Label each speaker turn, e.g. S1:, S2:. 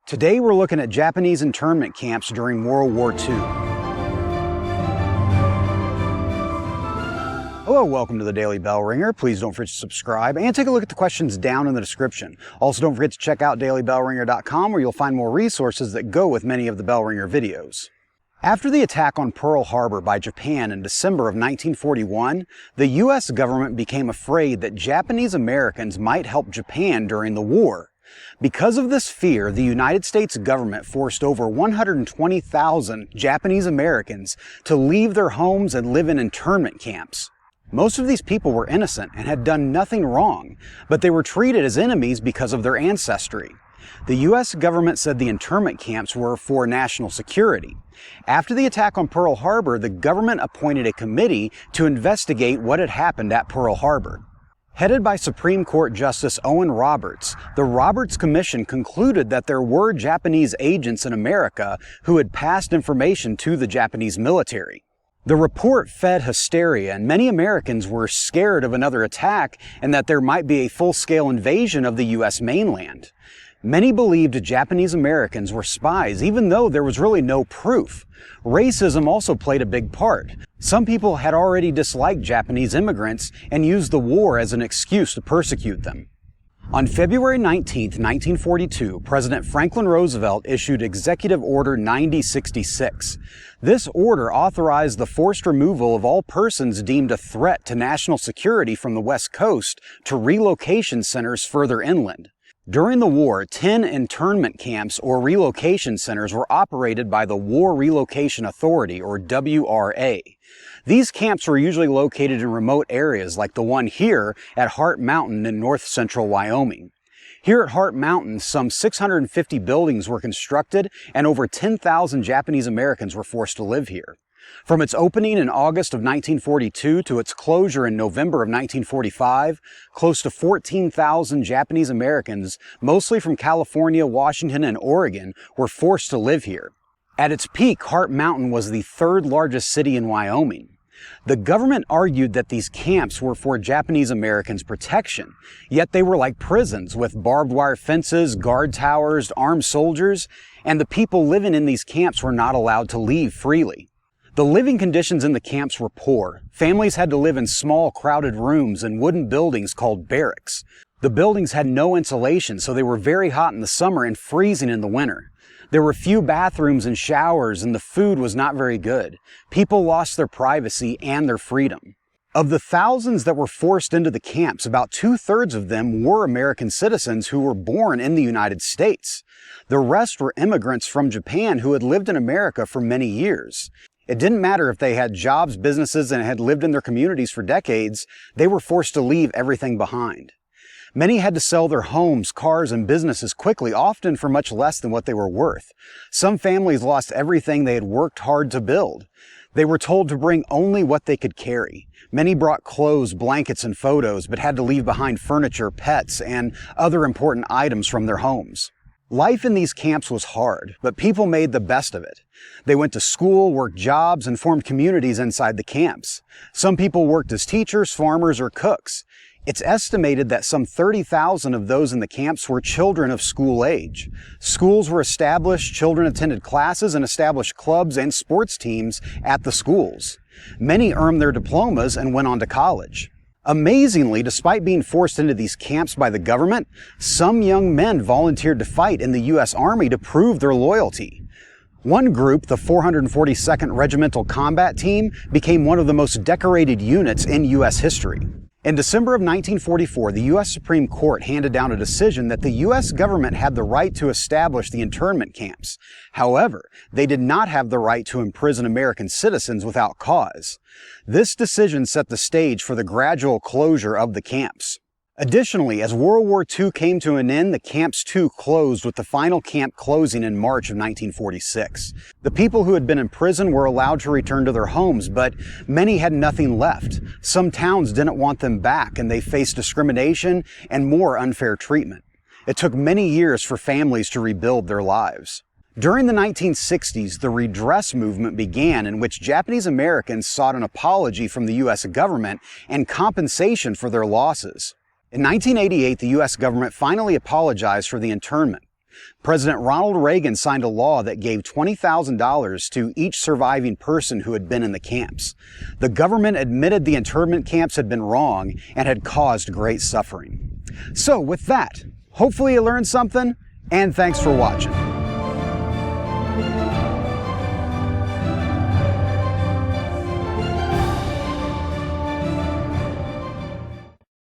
S1: Today we're looking at Japanese internment camps during World War II. Hello, welcome to the Daily Bellringer. Please don't forget to subscribe and take a look at the questions down in the description. Also, don't forget to check out dailybellringer.com where you'll find more resources that go with many of the Bellringer videos. After the attack on Pearl Harbor by Japan in December of 1941, the U.S. government became afraid that Japanese Americans might help Japan during the war. Because of this fear, the United States government forced over 120,000 Japanese Americans to leave their homes and live in internment camps. Most of these people were innocent and had done nothing wrong, but they were treated as enemies because of their ancestry. The U.S. government said the internment camps were for national security. After the attack on Pearl Harbor, the government appointed a committee to investigate what had happened at Pearl Harbor. Headed by Supreme Court Justice Owen Roberts, the Roberts Commission concluded that there were Japanese agents in America who had passed information to the Japanese military. The report fed hysteria, and many Americans were scared of another attack and that there might be a full-scale invasion of the U.S. mainland. Many believed Japanese Americans were spies, even though there was really no proof. Racism also played a big part. Some people had already disliked Japanese immigrants and used the war as an excuse to persecute them. On February 19, 1942, President Franklin Roosevelt issued Executive Order 9066. This order authorized the forced removal of all persons deemed a threat to national security from the West Coast to relocation centers further inland. During the war, 10 internment camps or relocation centers were operated by the War Relocation Authority, or WRA. These camps were usually located in remote areas like the one here at Heart Mountain in north-central Wyoming. Here at Heart Mountain, some 650 buildings were constructed and over 10,000 Japanese Americans were forced to live here. From its opening in August of 1942 to its closure in November of 1945, close to 14,000 Japanese Americans, mostly from California, Washington, and Oregon, were forced to live here. At its peak, Heart Mountain was the third largest city in Wyoming. The government argued that these camps were for Japanese Americans' protection, yet they were like prisons with barbed wire fences, guard towers, armed soldiers, and the people living in these camps were not allowed to leave freely. The living conditions in the camps were poor. Families had to live in small, crowded rooms in wooden buildings called barracks. The buildings had no insulation, so they were very hot in the summer and freezing in the winter. There were few bathrooms and showers, and the food was not very good. People lost their privacy and their freedom. Of the thousands that were forced into the camps, about 2/3 of them were American citizens who were born in the United States. The rest were immigrants from Japan who had lived in America for many years. It didn't matter if they had jobs, businesses, and had lived in their communities for decades, they were forced to leave everything behind. Many had to sell their homes, cars, and businesses quickly, often for much less than what they were worth. Some families lost everything they had worked hard to build. They were told to bring only what they could carry. Many brought clothes, blankets, and photos, but had to leave behind furniture, pets, and other important items from their homes. Life in these camps was hard, but people made the best of it. They went to school, worked jobs, and formed communities inside the camps. Some people worked as teachers, farmers, or cooks. It's estimated that some 30,000 of those in the camps were children of school age. Schools were established, children attended classes, and established clubs and sports teams at the schools. Many earned their diplomas and went on to college. Amazingly, despite being forced into these camps by the government, some young men volunteered to fight in the U.S. Army to prove their loyalty. One group, the 442nd Regimental Combat Team, became one of the most decorated units in U.S. history. In December of 1944, the U.S. Supreme Court handed down a decision that the U.S. government had the right to establish the internment camps. However, they did not have the right to imprison American citizens without cause. This decision set the stage for the gradual closure of the camps. Additionally, as World War II came to an end, the camps too closed, with the final camp closing in March of 1946. The people who had been in prison were allowed to return to their homes, but many had nothing left. Some towns didn't want them back, and they faced discrimination and more unfair treatment. It took many years for families to rebuild their lives. During the 1960s, the redress movement began, in which Japanese Americans sought an apology from the U.S. government and compensation for their losses. In 1988, the U.S. government finally apologized for the internment. President Ronald Reagan signed a law that gave $20,000 to each surviving person who had been in the camps. The government admitted the internment camps had been wrong and had caused great suffering. So with that, hopefully you learned something, and thanks for watching.